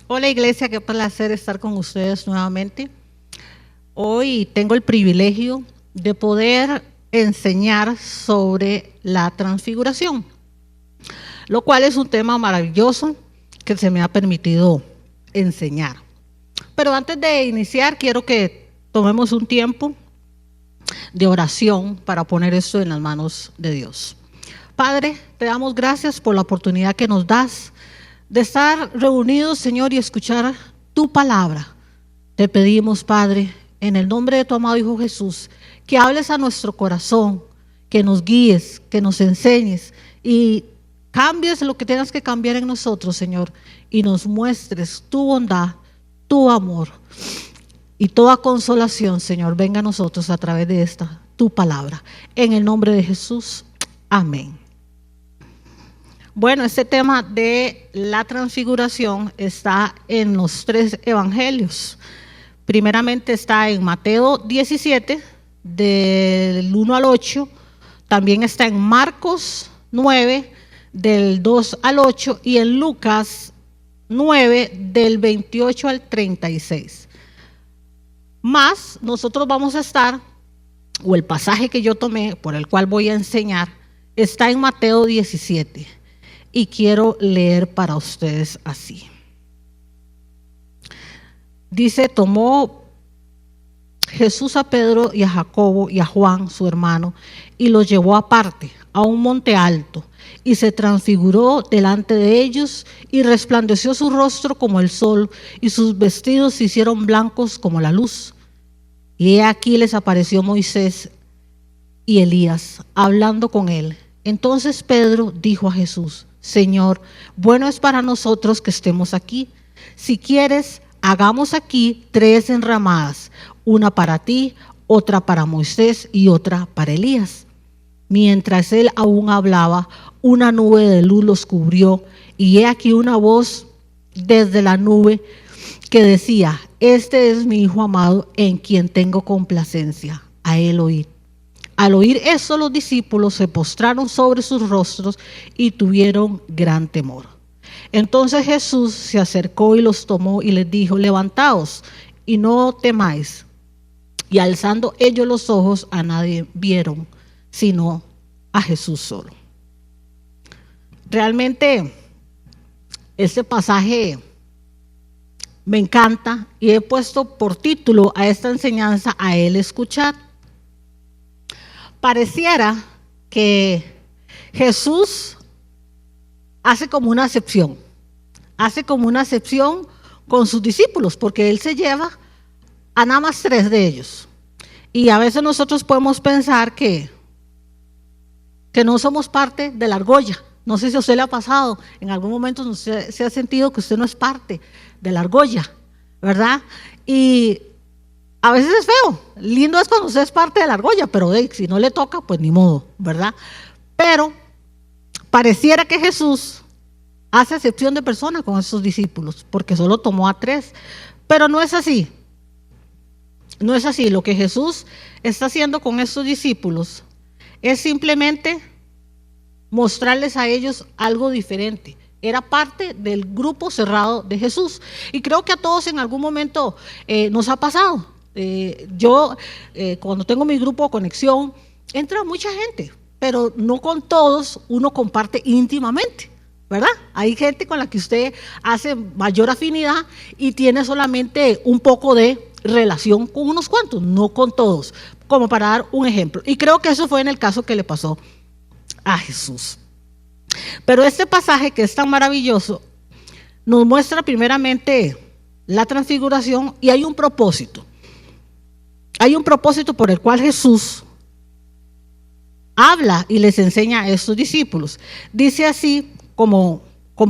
Hola iglesia, qué placer estar con ustedes nuevamente. Hoy tengo el privilegio de poder enseñar sobre la transfiguración, lo cual es un tema maravilloso que se me ha permitido enseñar. Pero antes de iniciar, quiero que tomemos un tiempo de oración para poner esto en las manos de Dios. Padre, te damos gracias por la oportunidad que nos das de estar reunidos, Señor, y escuchar tu palabra. Te pedimos, Padre, en el nombre de tu amado Hijo Jesús, que hables a nuestro corazón, que nos guíes, que nos enseñes y cambies lo que tengas que cambiar en nosotros, Señor, y nos muestres tu bondad, tu amor y toda consolación, Señor, venga a nosotros a través de esta tu palabra. En el nombre de Jesús, amén. Bueno, este tema de la transfiguración está en los 3 evangelios. Primeramente está en Mateo 17, del 1 al 8. También está en Marcos 9, del 2 al 8. Y en Lucas 9, del 28 al 36. Más nosotros vamos a estar, o el pasaje que yo tomé, por el cual voy a enseñar, está en Mateo 17. Y quiero leer para ustedes así. Dice: tomó Jesús a Pedro y a Jacobo y a Juan, su hermano, y los llevó aparte, a un monte alto, y se transfiguró delante de ellos, y resplandeció su rostro como el sol, y sus vestidos se hicieron blancos como la luz. Y he aquí les apareció Moisés y Elías, hablando con él. Entonces Pedro dijo a Jesús: Señor, bueno es para nosotros que estemos aquí. Si quieres, hagamos aquí 3 enramadas, una para ti, otra para Moisés y otra para Elías. Mientras él aún hablaba, una nube de luz los cubrió, y he aquí una voz desde la nube que decía: Este es mi Hijo amado, en quien tengo complacencia, a él oíd. Al oír esto, los discípulos se postraron sobre sus rostros y tuvieron gran temor. Entonces Jesús se acercó y los tomó y les dijo: levantaos y no temáis. Y alzando ellos los ojos, a nadie vieron, sino a Jesús solo. Realmente este pasaje me encanta y he puesto por título a esta enseñanza: a él escuchar. Pareciera que Jesús hace como una acepción con sus discípulos, porque él se lleva a nada más 3 de ellos. Y a veces nosotros podemos pensar que no somos parte de la argolla. No sé si a usted le ha pasado, en algún momento usted se ha sentido que usted no es parte de la argolla, ¿verdad? Y a veces es feo, lindo es cuando usted es parte de la argolla, pero si no le toca, pues ni modo, ¿verdad? Pero pareciera que Jesús hace excepción de persona con esos discípulos, porque solo tomó a 3, pero no es así. No es así. Lo que Jesús está haciendo con estos discípulos es simplemente mostrarles a ellos algo diferente. Era parte del grupo cerrado de Jesús. Y creo que a todos en algún momento nos ha pasado. Yo cuando tengo mi grupo de conexión, entra mucha gente, pero no con todos uno comparte íntimamente, ¿verdad? Hay gente con la que usted hace mayor afinidad y tiene solamente un poco de relación con unos cuantos, no con todos, como para dar un ejemplo. Y creo que eso fue en el caso que le pasó a Jesús. Pero este pasaje, que es tan maravilloso, nos muestra primeramente la transfiguración, y hay un propósito. Hay un propósito por el cual Jesús habla y les enseña a estos discípulos. Dice así como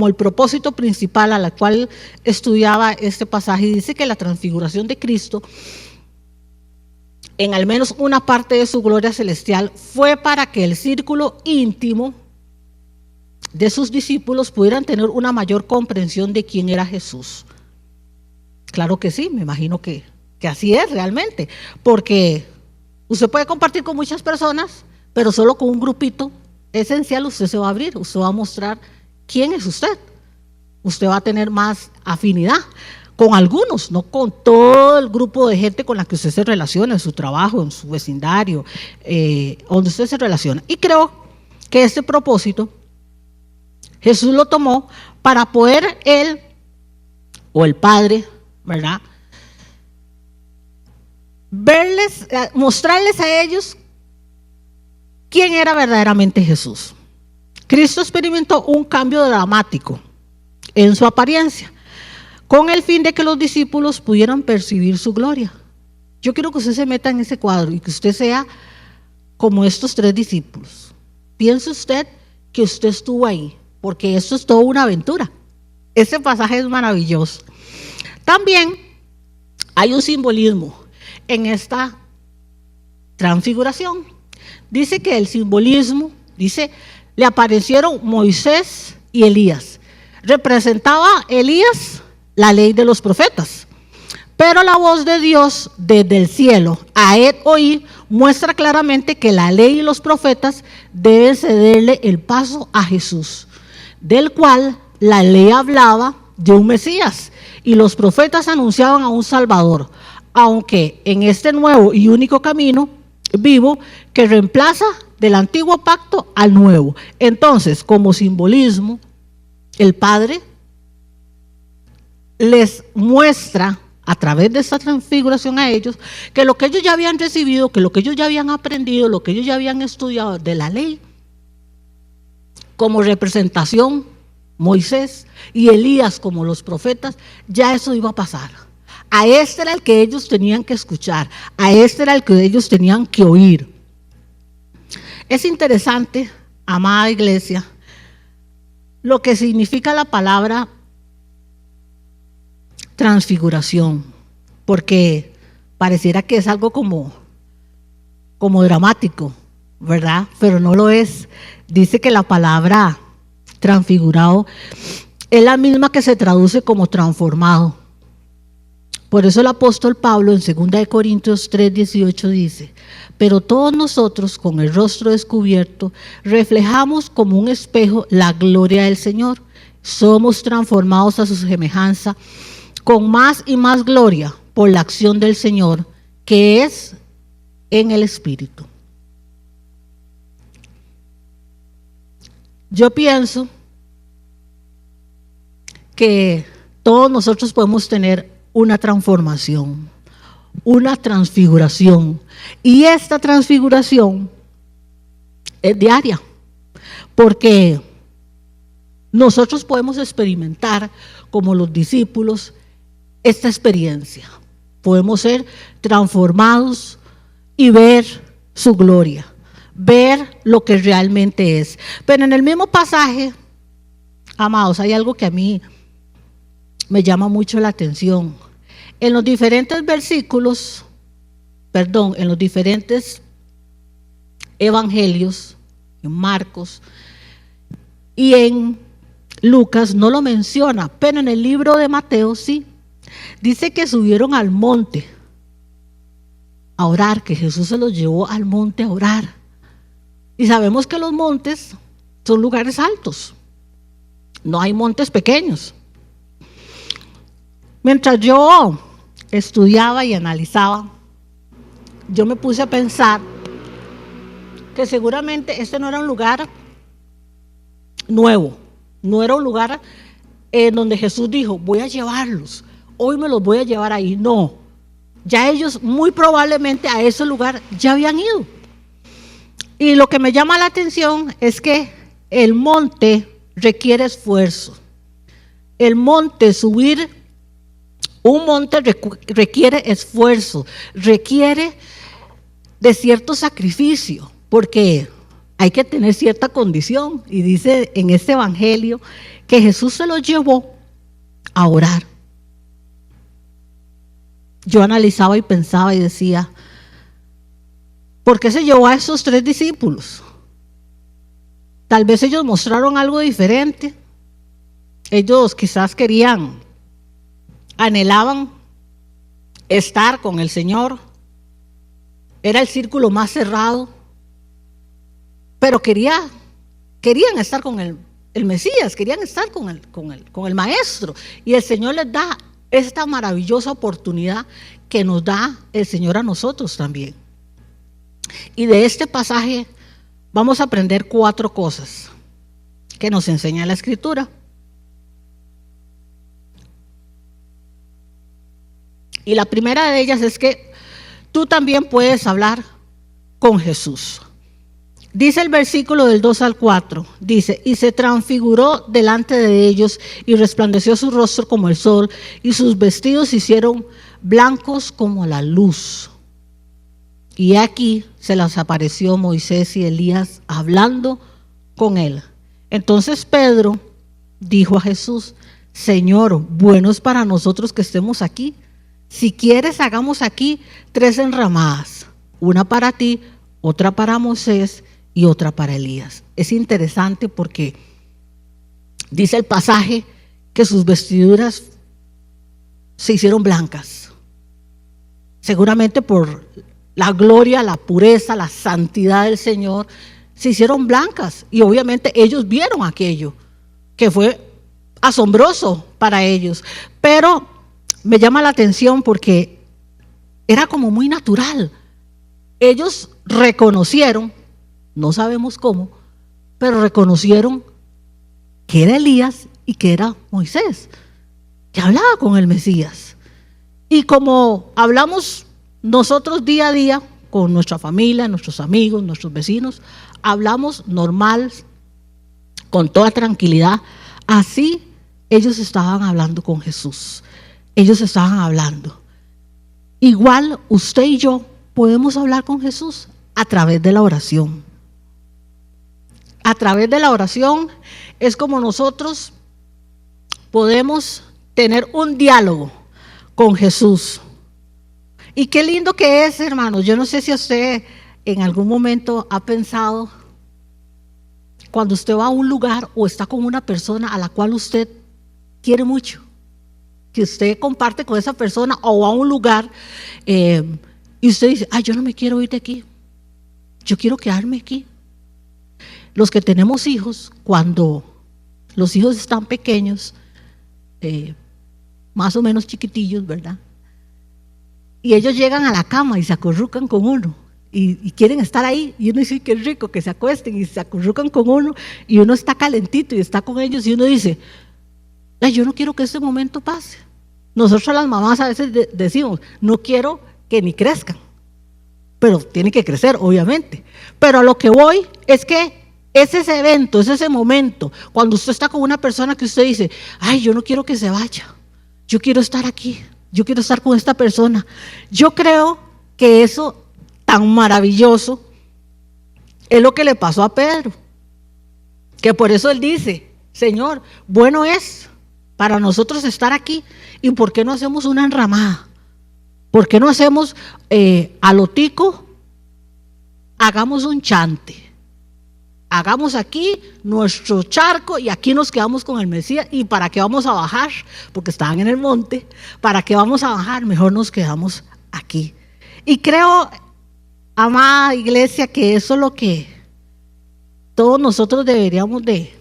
el propósito principal a la cual estudiaba este pasaje. Dice que la transfiguración de Cristo, en al menos una parte de su gloria celestial, fue para que el círculo íntimo de sus discípulos pudieran tener una mayor comprensión de quién era Jesús. Claro que sí, me imagino que así es realmente, porque usted puede compartir con muchas personas, pero solo con un grupito esencial usted se va a abrir, usted va a mostrar quién es usted, usted va a tener más afinidad con algunos, no con todo el grupo de gente con la que usted se relaciona en su trabajo, en su vecindario, donde usted se relaciona. Y creo que este propósito Jesús lo tomó para poder él o el Padre, ¿verdad?, verles, mostrarles a ellos quién era verdaderamente Jesús. Cristo experimentó un cambio dramático en su apariencia, con el fin de que los discípulos pudieran percibir su gloria. Yo quiero que usted se meta en ese cuadro y que usted sea como estos 3 discípulos. Piense usted que usted estuvo ahí, porque esto es toda una aventura. Este pasaje es maravilloso. También hay un simbolismo en esta transfiguración. Dice que el simbolismo, dice, le aparecieron Moisés y Elías. Representaba Elías la ley de los profetas, pero la voz de Dios desde el cielo a él oír muestra claramente que la ley y los profetas deben cederle el paso a Jesús, del cual la ley hablaba de un Mesías y los profetas anunciaban a un Salvador, aunque en este nuevo y único camino vivo que reemplaza del antiguo pacto al nuevo. Entonces, como simbolismo, el Padre les muestra a través de esta transfiguración a ellos que lo que ellos ya habían recibido, que lo que ellos ya habían aprendido, lo que ellos ya habían estudiado de la ley, como representación, Moisés y Elías como los profetas, ya eso iba a pasar. A este era el que ellos tenían que escuchar, a este era el que ellos tenían que oír. Es interesante, amada iglesia, lo que significa la palabra transfiguración, porque pareciera que es algo como dramático, ¿verdad? Pero no lo es. Dice que la palabra transfigurado es la misma que se traduce como transformado. Por eso el apóstol Pablo en 2 Corintios 3:18 dice: pero todos nosotros con el rostro descubierto reflejamos como un espejo la gloria del Señor. Somos transformados a su semejanza con más y más gloria por la acción del Señor, que es en el Espíritu. Yo pienso que todos nosotros podemos tener una transformación, una transfiguración, y esta transfiguración es diaria, porque nosotros podemos experimentar como los discípulos esta experiencia. Podemos ser transformados y ver su gloria, ver lo que realmente es. Pero en el mismo pasaje, amados, hay algo que a mí me llama mucho la atención. En los diferentes versículos, en los diferentes evangelios, en Marcos y en Lucas no lo menciona, pero en el libro de Mateo sí. Dice que subieron al monte a orar, que Jesús se los llevó al monte a orar. Y sabemos que los montes son lugares altos, no hay montes pequeños. Mientras yo estudiaba y analizaba, yo me puse a pensar que seguramente este no era un lugar nuevo, no era un lugar en donde Jesús dijo: voy a llevarlos, hoy me los voy a llevar ahí. No, ya ellos muy probablemente a ese lugar ya habían ido. Y lo que me llama la atención es que el monte requiere esfuerzo. El monte, subir un monte requiere esfuerzo, requiere de cierto sacrificio, porque hay que tener cierta condición. Y dice en este evangelio que Jesús se los llevó a orar. Yo analizaba y pensaba y decía: ¿por qué se llevó a esos 3 discípulos? Tal vez ellos mostraron algo diferente. Ellos quizás anhelaban estar con el Señor. Era el círculo más cerrado, pero querían estar con Él el Mesías, querían estar con el Maestro. Y el Señor les da esta maravillosa oportunidad que nos da el Señor a nosotros también. Y de este pasaje vamos a aprender 4 cosas que nos enseña la Escritura. Y la primera de ellas es que tú también puedes hablar con Jesús. Dice el versículo del 2 al 4, dice, y se transfiguró delante de ellos y resplandeció su rostro como el sol y sus vestidos se hicieron blancos como la luz. Y aquí se les apareció Moisés y Elías hablando con él. Entonces Pedro dijo a Jesús, Señor, bueno es para nosotros que estemos aquí. Si quieres, hagamos aquí 3 enramadas, una para ti, otra para Moisés y otra para Elías. Es interesante porque dice el pasaje que sus vestiduras se hicieron blancas, seguramente por la gloria, la pureza, la santidad del Señor, se hicieron blancas. Y obviamente ellos vieron aquello, que fue asombroso para ellos. Pero me llama la atención porque era como muy natural. Ellos reconocieron, no sabemos cómo, pero reconocieron que era Elías y que era Moisés, que hablaba con el Mesías. Y como hablamos nosotros día a día con nuestra familia, nuestros amigos, nuestros vecinos, hablamos normal, con toda tranquilidad, así ellos estaban hablando con Jesús. Ellos estaban hablando. Igual usted y yo podemos hablar con Jesús a través de la oración. A través de la oración es como nosotros podemos tener un diálogo con Jesús. Y qué lindo que es, hermanos. Yo no sé si usted en algún momento ha pensado, cuando usted va a un lugar o está con una persona a la cual usted quiere mucho, que usted comparte con esa persona, o a un lugar y usted dice, yo no me quiero ir de aquí, yo quiero quedarme aquí. Los que tenemos hijos, cuando los hijos están pequeños, más o menos chiquitillos, ¿verdad? Y ellos llegan a la cama y se acurrucan con uno y quieren estar ahí, y uno dice, qué rico que se acuesten y se acurrucan con uno, y uno está calentito y está con ellos, y uno dice, yo no quiero que este momento pase. Nosotros las mamás a veces decimos, no quiero que ni crezcan, pero tienen que crecer, obviamente. Pero a lo que voy es que es ese evento, es ese momento, cuando usted está con una persona que usted dice, yo no quiero que se vaya, yo quiero estar aquí, yo quiero estar con esta persona. Yo creo que eso tan maravilloso es lo que le pasó a Pedro, que por eso él dice, Señor, bueno es para nosotros estar aquí, ¿y por qué no hacemos una enramada? ¿Por qué no hacemos a lo tico? Hagamos un chante, hagamos aquí nuestro charco y aquí nos quedamos con el Mesías. ¿Y para qué vamos a bajar? Porque estaban en el monte. ¿Para qué vamos a bajar? Mejor nos quedamos aquí. Y creo, amada iglesia, que eso es lo que todos nosotros deberíamos de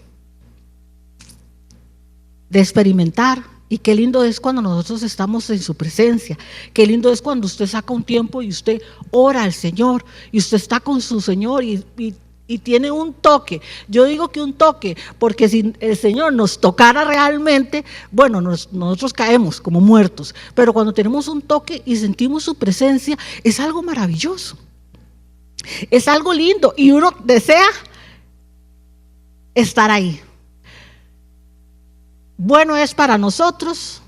experimentar. Y qué lindo es cuando nosotros estamos en su presencia. Qué lindo es cuando usted saca un tiempo y usted ora al Señor y usted está con su Señor y tiene un toque. Yo digo que un toque, porque si el Señor nos tocara realmente, bueno, nosotros caemos como muertos, pero cuando tenemos un toque y sentimos su presencia, es algo maravilloso, es algo lindo, y uno desea estar ahí. Bueno es para nosotros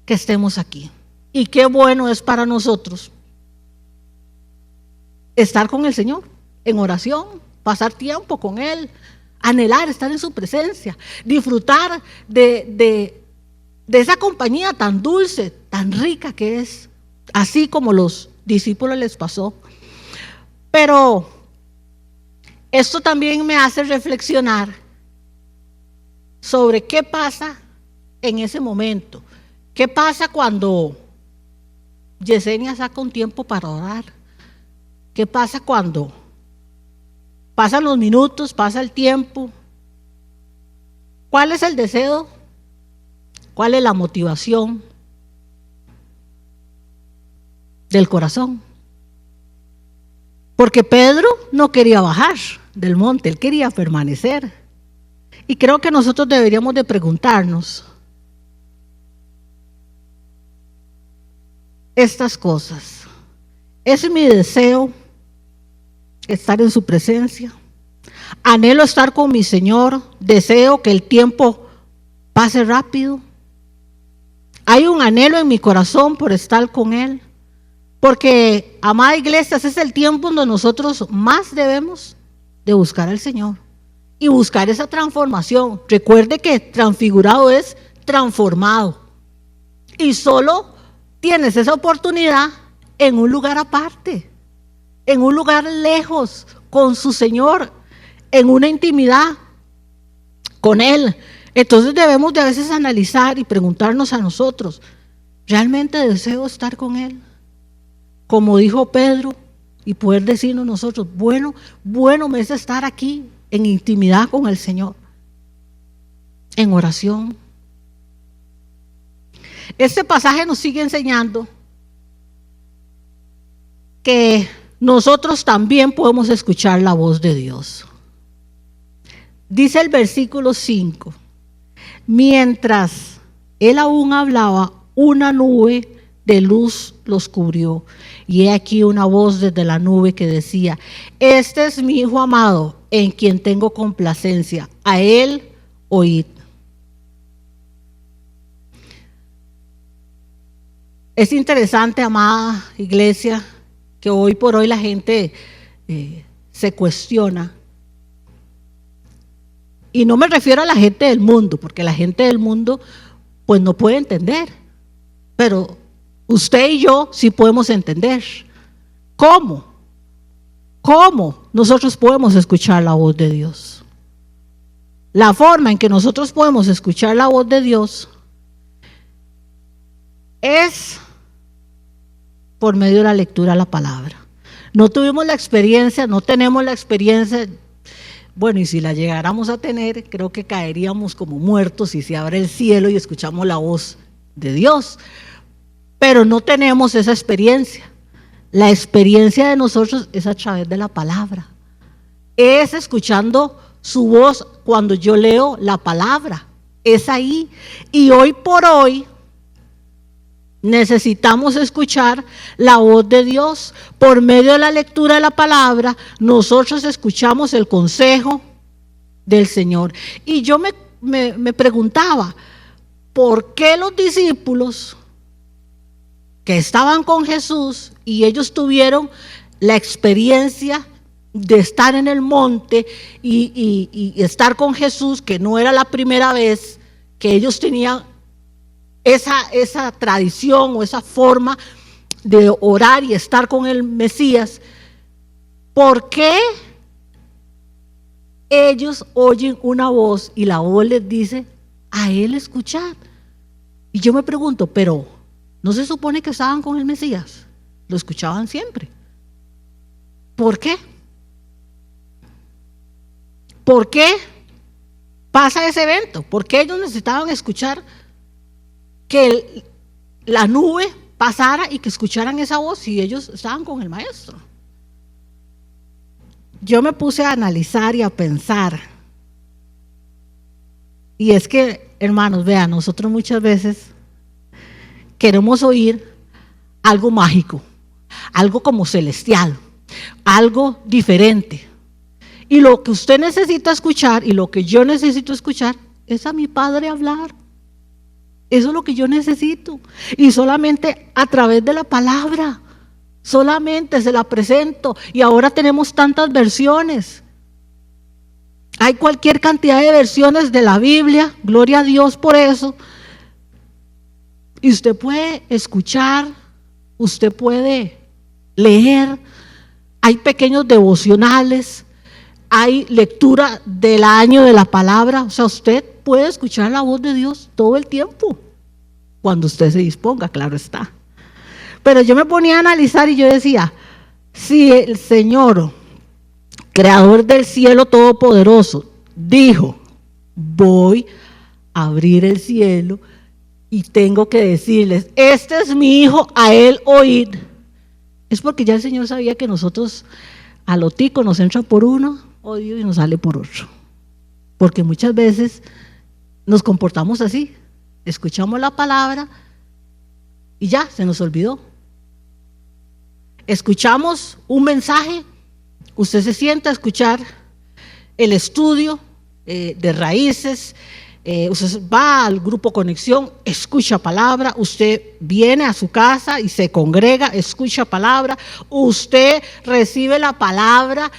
que estemos aquí, y qué bueno es para nosotros estar con el Señor en oración, pasar tiempo con Él, anhelar estar en su presencia, disfrutar de esa compañía tan dulce, tan rica que es, así como los discípulos les pasó. Pero esto también me hace reflexionar sobre qué pasa en ese momento. ¿Qué pasa cuando Yesenia saca un tiempo para orar? ¿Qué pasa cuando pasan los minutos, pasa el tiempo ¿Cuál es el deseo? ¿Cuál es la motivación del corazón? Porque Pedro no quería bajar del monte, él quería permanecer. Y creo que nosotros deberíamos de preguntarnos estas cosas. ¿Es mi deseo estar en su presencia? ¿Anhelo estar con mi Señor? ¿Deseo que el tiempo pase rápido? ¿Hay un anhelo en mi corazón por estar con Él? Porque, amada iglesia, ese es el tiempo donde nosotros más debemos de buscar al Señor y buscar esa transformación. Recuerde que transfigurado es transformado. Y solo tienes esa oportunidad en un lugar aparte, en un lugar lejos, con su Señor, en una intimidad con Él. Entonces debemos de a veces analizar y preguntarnos a nosotros, ¿realmente deseo estar con Él? Como dijo Pedro, y poder decirnos nosotros, bueno me es estar aquí en intimidad con el Señor, en oración. Este pasaje nos sigue enseñando que nosotros también podemos escuchar la voz de Dios. Dice el versículo 5, mientras él aún hablaba, una nube de luz los cubrió. Y he aquí una voz desde la nube que decía, este es mi Hijo amado, en quien tengo complacencia, a él oíd. Es interesante, amada iglesia, que hoy por hoy la gente se cuestiona. Y no me refiero a la gente del mundo, porque la gente del mundo pues no puede entender. Pero usted y yo sí podemos entender. ¿Cómo? ¿Cómo nosotros podemos escuchar la voz de Dios? La forma en que nosotros podemos escuchar la voz de Dios es por medio de la lectura de la palabra. No tuvimos la experiencia, no tenemos la experiencia. Bueno, y si la llegáramos a tener, creo que caeríamos como muertos y se abre el cielo y escuchamos la voz de Dios. Pero no tenemos esa experiencia. La experiencia de nosotros es a través de la palabra. Es escuchando su voz cuando yo leo la palabra. Es ahí. Y hoy por hoy necesitamos escuchar la voz de Dios. Por medio de la lectura de la palabra, nosotros escuchamos el consejo del Señor. Y yo me preguntaba, ¿por qué los discípulos que estaban con Jesús y ellos tuvieron la experiencia de estar en el monte y estar con Jesús, que no era la primera vez que ellos tenían esa tradición o esa forma de orar y estar con el Mesías? ¿Por qué ellos oyen una voz y la voz les dice a él escuchar? Y yo me pregunto, pero ¿no se supone que estaban con el Mesías? Lo escuchaban siempre. ¿Por qué? ¿Por qué pasa ese evento? ¿Por qué ellos necesitaban escuchar que la nube pasara y que escucharan esa voz si ellos estaban con el Maestro? Yo me puse a analizar y a pensar. Y es que, hermanos, vean, nosotros muchas veces queremos oír algo mágico, algo como celestial, algo diferente. Y lo que usted necesita escuchar y lo que yo necesito escuchar es a mi Padre hablar. Eso es lo que yo necesito. Y solamente a través de la palabra, solamente se la presento. Y ahora tenemos tantas versiones. Hay cualquier cantidad de versiones de la Biblia, gloria a Dios por eso. Y usted puede escuchar, usted puede leer, hay pequeños devocionales, hay lectura del año de la palabra. O sea, usted puede escuchar la voz de Dios todo el tiempo, cuando usted se disponga, claro está. Pero yo me ponía a analizar y yo decía, si el Señor, creador del cielo todopoderoso, dijo voy a abrir el cielo y tengo que decirles, este es mi hijo, a él oíd. Es porque ya el Señor sabía que nosotros a lo tico nos entra por uno oído y nos sale por otro. Porque muchas veces nos comportamos así, escuchamos la palabra y ya, se nos olvidó. Escuchamos un mensaje, usted se sienta a escuchar el estudio de raíces, usted va al grupo Conexión, escucha palabra, usted viene a su casa y se congrega, escucha palabra, usted recibe la palabra,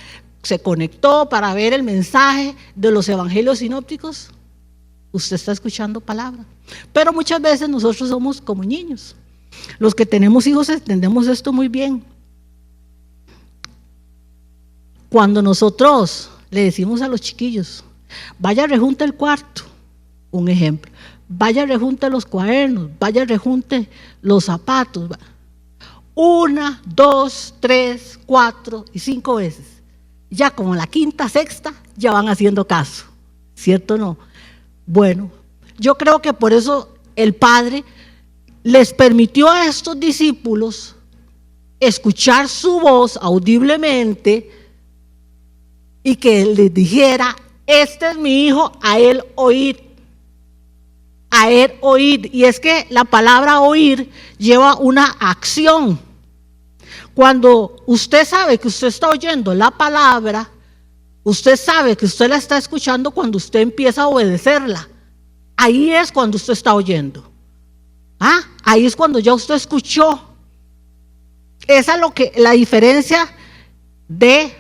se conectó para ver el mensaje de los evangelios sinópticos, usted está escuchando palabra. Pero muchas veces nosotros somos como niños. Los que tenemos hijos entendemos esto muy bien. Cuando nosotros le decimos a los chiquillos, vaya rejunte el cuarto, un ejemplo, vaya rejunte los cuadernos, vaya rejunte los zapatos, 1, 2, 3, 4 y 5 veces. Ya como la quinta, sexta, ya van haciendo caso, ¿cierto o no? Bueno, yo creo que por eso el Padre les permitió a estos discípulos escuchar su voz audiblemente y que les dijera, este es mi hijo, a él oíd. A él oíd. Y es que la palabra oír lleva una acción. Cuando usted sabe que usted está oyendo la palabra, usted sabe que usted la está escuchando cuando usted empieza a obedecerla. Ahí es cuando usted está oyendo. Ahí es cuando ya usted escuchó. Esa es la diferencia de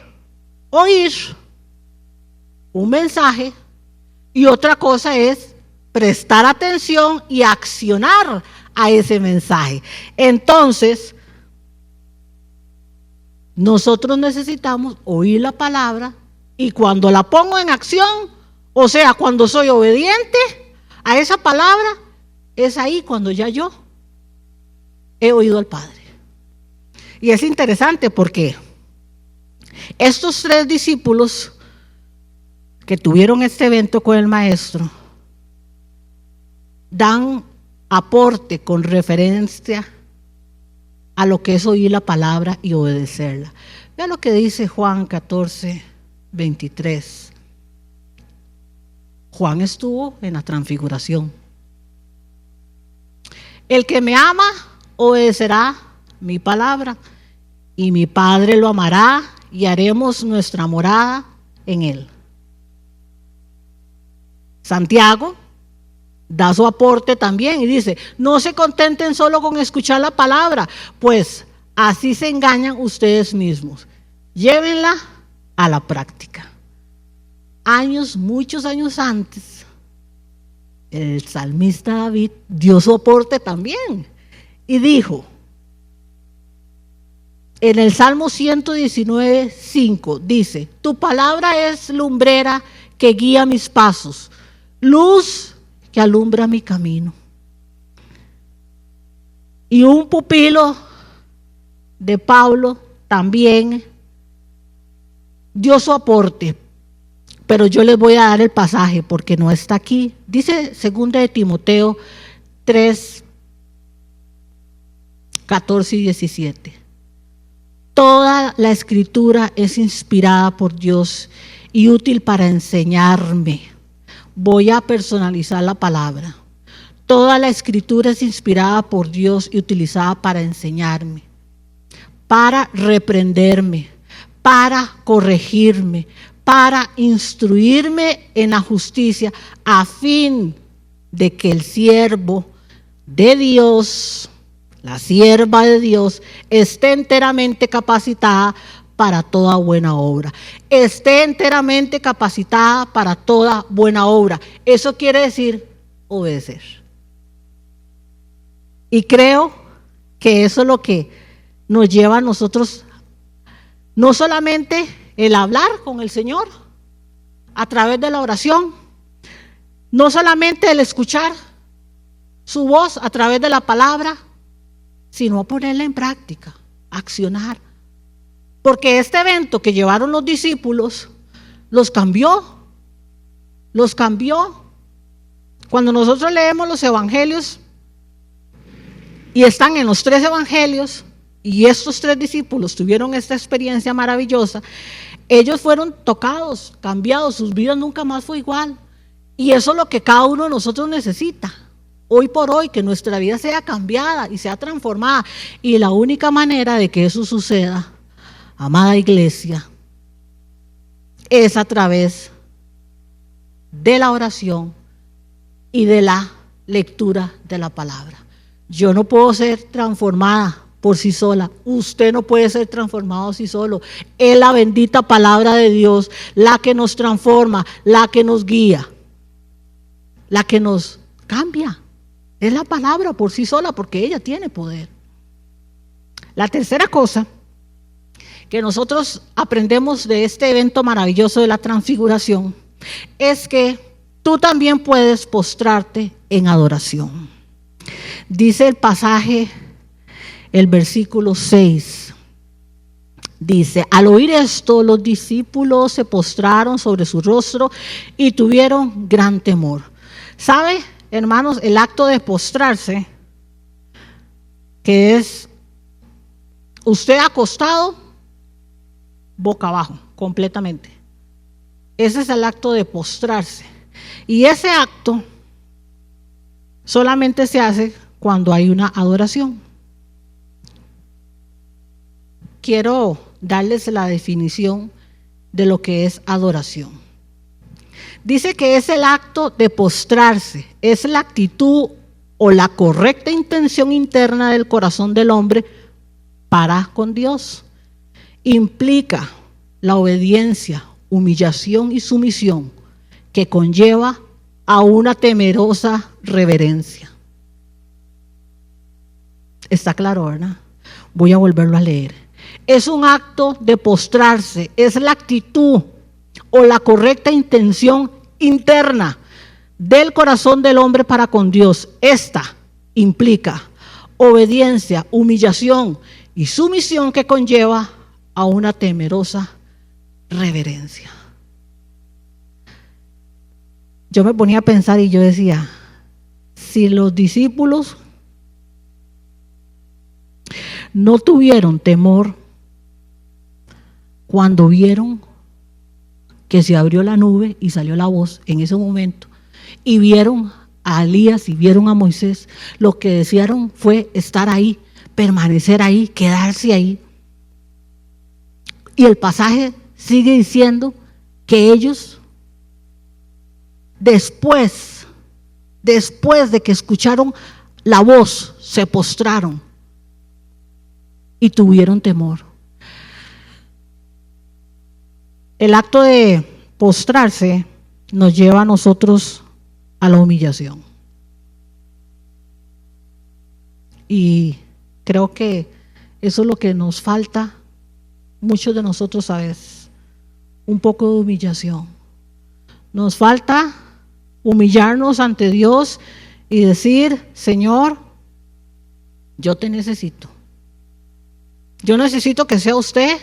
oír un mensaje y otra cosa es prestar atención y accionar a ese mensaje. Entonces, nosotros necesitamos oír la palabra y cuando la pongo en acción, o sea, cuando soy obediente a esa palabra, es ahí cuando ya yo he oído al Padre. Y es interesante porque estos 3 discípulos que tuvieron este evento con el Maestro dan aporte con referencia a lo que es oír la palabra y obedecerla. Vean lo que dice Juan 14, 23. Juan estuvo en la transfiguración. El que me ama obedecerá mi palabra, y mi Padre lo amará y haremos nuestra morada en él. Santiago da su aporte también y dice, no se contenten solo con escuchar la palabra, pues así se engañan ustedes mismos. Llévenla a la práctica. Muchos años antes, el salmista David dio su aporte también y dijo, en el Salmo 119, 5, dice, tu palabra es lumbrera que guía mis pasos, luz que alumbra mi camino. Y un pupilo de Pablo también dio su aporte, pero yo les voy a dar el pasaje porque no está aquí. Dice 2 de Timoteo 3, 14 y 17. Toda la escritura es inspirada por Dios y útil para enseñarme. Voy a personalizar la palabra. Toda la escritura es inspirada por Dios y utilizada para enseñarme, para reprenderme, para corregirme, para instruirme en la justicia, a fin de que el siervo de Dios, la sierva de Dios, esté enteramente capacitada para toda buena obra. Esté enteramente capacitada para toda buena obra. Eso quiere decir obedecer. Y creo que eso es lo que nos lleva a nosotros, no solamente el hablar con el Señor a través de la oración, no solamente el escuchar su voz a través de la palabra, sino ponerla en práctica, accionar. Porque este evento que llevaron los discípulos los cambió. los cambió. Cuando nosotros leemos los evangelios y están en los 3 evangelios y estos 3 discípulos tuvieron esta experiencia maravillosa, ellos fueron tocados, cambiados, sus vidas nunca más fue igual. Y eso es lo que cada uno de nosotros necesita, hoy por hoy, que nuestra vida sea cambiada y sea transformada. Y la única manera de que eso suceda, amada iglesia, es a través de la oración y de la lectura de la palabra. Yo no puedo ser transformada por sí sola. Usted no puede ser transformado sí solo. Es la bendita palabra de Dios la que nos transforma, la que nos guía, la que nos cambia. Es la palabra por sí sola, porque ella tiene poder. La tercera cosa que nosotros aprendemos de este evento maravilloso de la transfiguración es que tú también puedes postrarte en adoración. Dice el pasaje, el versículo 6, dice: al oír esto, los discípulos se postraron sobre su rostro y tuvieron gran temor. ¿Sabe, hermanos, el acto de postrarse, que es usted acostado, boca abajo, completamente? Ese es el acto de postrarse. Y ese acto solamente se hace cuando hay una adoración. Quiero darles la definición de lo que es adoración. Dice que es el acto de postrarse, es la actitud o la correcta intención interna del corazón del hombre para con Dios. Implica la obediencia, humillación y sumisión que conlleva a una temerosa reverencia. Está claro, ¿verdad? Voy a volverlo a leer. Es un acto de postrarse, es la actitud o la correcta intención interna del corazón del hombre para con Dios. Esta implica obediencia, humillación y sumisión que conlleva a una temerosa reverencia. Yo me ponía a pensar y yo decía, si los discípulos no tuvieron temor cuando vieron que se abrió la nube y salió la voz en ese momento, y vieron a Elías y vieron a Moisés, lo que desearon fue estar ahí, permanecer ahí, quedarse ahí. Y el pasaje sigue diciendo que ellos, después de que escucharon la voz, se postraron y tuvieron temor. El acto de postrarse nos lleva a nosotros a la humillación. Y creo que eso es lo que nos falta muchos de nosotros a veces, un poco de humillación. Nos falta humillarnos ante Dios y decir: Señor, yo te necesito. Yo necesito que sea usted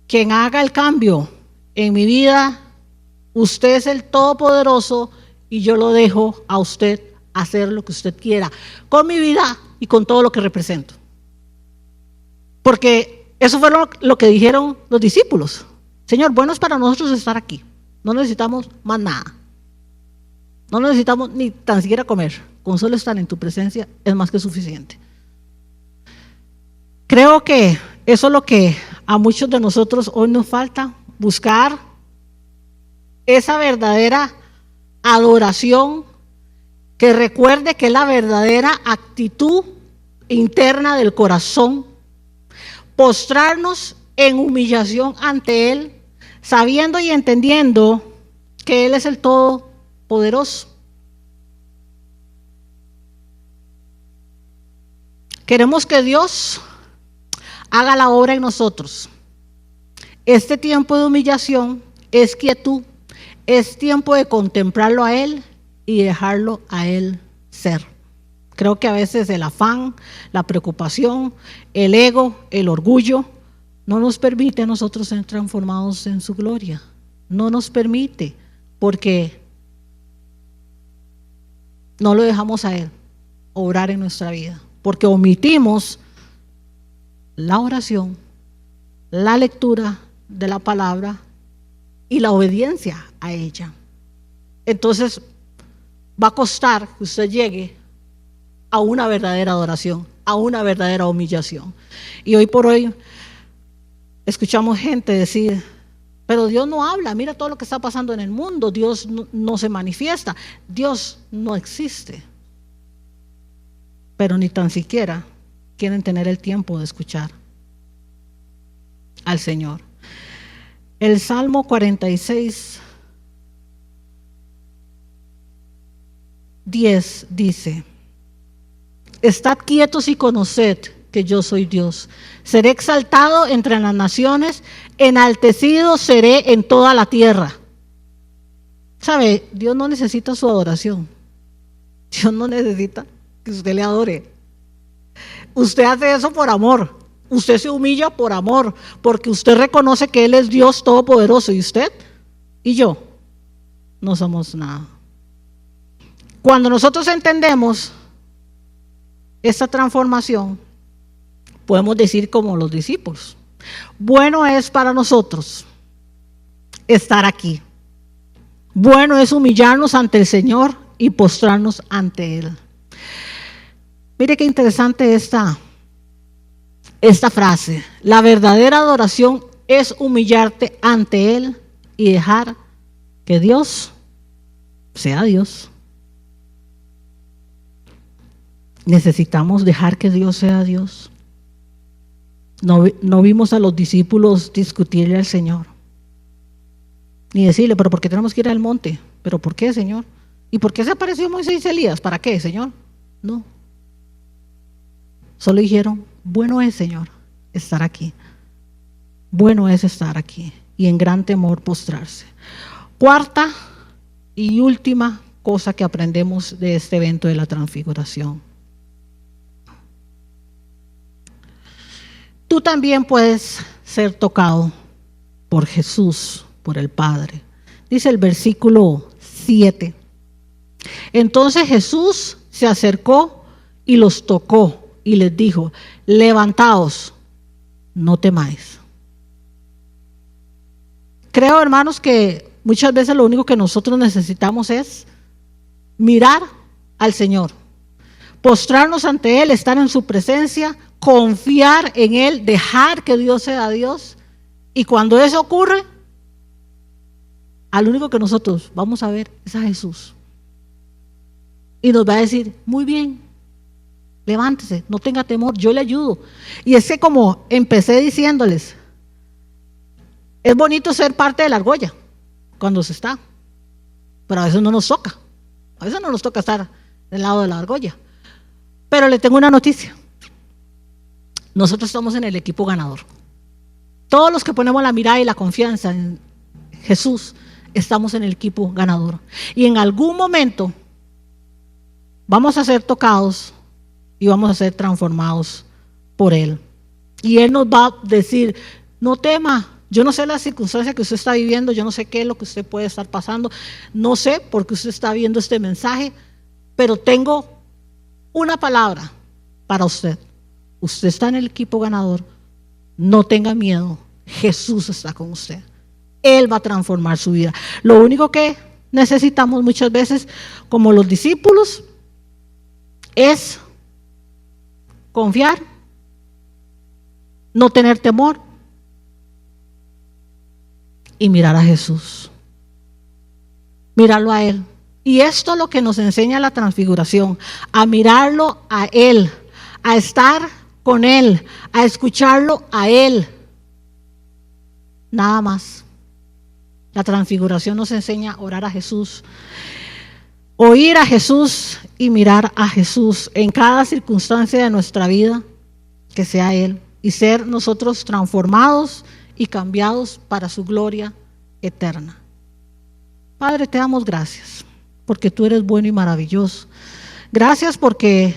quien haga el cambio en mi vida. Usted es el Todopoderoso y yo lo dejo a usted hacer lo que usted quiera con mi vida y con todo lo que represento. Porque eso fue lo que dijeron los discípulos. Señor, bueno es para nosotros estar aquí. No necesitamos más nada. No necesitamos ni tan siquiera comer. Con solo estar en tu presencia es más que suficiente. Creo que eso es lo que a muchos de nosotros hoy nos falta, buscar esa verdadera adoración que recuerde que es la verdadera actitud interna del corazón, postrarnos en humillación ante Él, sabiendo y entendiendo que Él es el Todopoderoso. Queremos que Dios haga la obra en nosotros. Este tiempo de humillación es quietud, es tiempo de contemplarlo a Él y dejarlo a Él ser. Creo que a veces el afán, la preocupación, el ego, el orgullo, no nos permite a nosotros ser transformados en su gloria. No nos permite, porque no lo dejamos a Él obrar en nuestra vida, porque omitimos la oración, la lectura de la palabra y la obediencia a ella. Entonces va a costar que usted llegue a una verdadera adoración, a una verdadera humillación. Y hoy por hoy escuchamos gente decir: pero Dios no habla, mira todo lo que está pasando en el mundo, Dios no se manifiesta, Dios no existe. Pero ni tan siquiera quieren tener el tiempo de escuchar al Señor. El Salmo 46, 10 dice: estad quietos y conoced que yo soy Dios. Seré exaltado entre las naciones, enaltecido seré en toda la tierra. ¿Sabe? Dios no necesita su adoración. Dios no necesita que usted le adore. Usted hace eso por amor. Usted se humilla por amor, porque usted reconoce que Él es Dios todopoderoso. ¿Y usted? Y yo no somos nada. Cuando nosotros entendemos esta transformación, podemos decir como los discípulos: bueno es para nosotros estar aquí. Bueno es humillarnos ante el Señor y postrarnos ante Él. Mire qué interesante esta frase. La verdadera adoración es humillarte ante Él y dejar que Dios sea Dios. Necesitamos dejar que Dios sea Dios. No vimos a los discípulos discutirle al Señor, ni decirle: pero ¿por qué tenemos que ir al monte? ¿Pero por qué, Señor? ¿Y por qué se apareció Moisés y Elías? ¿Para qué, Señor? No. Solo dijeron: bueno es, Señor, estar aquí. Bueno es estar aquí. Y en gran temor postrarse. Cuarta y última cosa que aprendemos de este evento de la transfiguración: tú también puedes ser tocado por Jesús, por el Padre. Dice el versículo 7. Entonces Jesús se acercó y los tocó y les dijo: levantaos, no temáis. Creo, hermanos, que muchas veces lo único que nosotros necesitamos es mirar al Señor, postrarnos ante Él, estar en su presencia, confiar en Él, dejar que Dios sea Dios. Y cuando eso ocurre, al único que nosotros vamos a ver es a Jesús. Y nos va a decir: muy bien, levántese, no tenga temor, yo le ayudo. Y es que, como empecé diciéndoles, es bonito ser parte de la argolla cuando se está, pero a veces no nos toca. A veces no nos toca estar del lado de la argolla. Pero le tengo una noticia: nosotros estamos en el equipo ganador. Todos los que ponemos la mirada y la confianza en Jesús estamos en el equipo ganador. Y en algún momento vamos a ser tocados y vamos a ser transformados por Él. Y Él nos va a decir: no tema. Yo no sé la circunstancia que usted está viviendo, yo no sé qué es lo que usted puede estar pasando, no sé por qué usted está viendo este mensaje, pero tengo una palabra para usted. Usted está en el equipo ganador, no tenga miedo, Jesús está con usted. Él va a transformar su vida. Lo único que necesitamos muchas veces, como los discípulos, es confiar, no tener temor y mirar a Jesús, mirarlo a Él. Y esto es lo que nos enseña la transfiguración: a mirarlo a Él, a estar con Él, a escucharlo a Él. Nada más. La transfiguración nos enseña a orar a Jesús, oír a Jesús y mirar a Jesús en cada circunstancia de nuestra vida, que sea Él, y ser nosotros transformados y cambiados para su gloria eterna. Padre, te damos gracias porque tú eres bueno y maravilloso. Gracias porque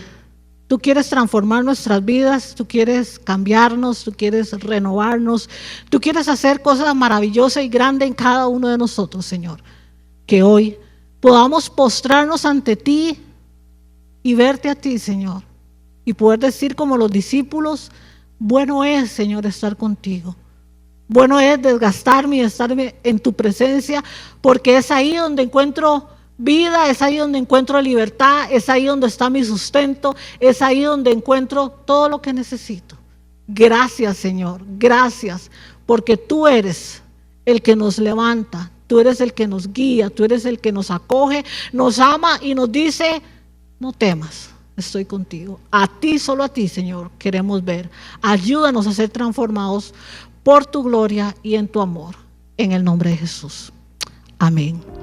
tú quieres transformar nuestras vidas, tú quieres cambiarnos, tú quieres renovarnos, tú quieres hacer cosas maravillosas y grandes en cada uno de nosotros, Señor. Que hoy podamos postrarnos ante ti y verte a ti, Señor, y poder decir como los discípulos, bueno es, Señor, estar contigo. Bueno es desgastarme y estarme en tu presencia, porque es ahí donde encuentro vida, es ahí donde encuentro libertad, es ahí donde está mi sustento, es ahí donde encuentro todo lo que necesito. Gracias, Señor, gracias, porque tú eres el que nos levanta, tú eres el que nos guía, tú eres el que nos acoge, nos ama y nos dice, no temas, estoy contigo. A ti, solo a ti, Señor, queremos ver. Ayúdanos a ser transformados por tu gloria y en tu amor. En el nombre de Jesús. Amén.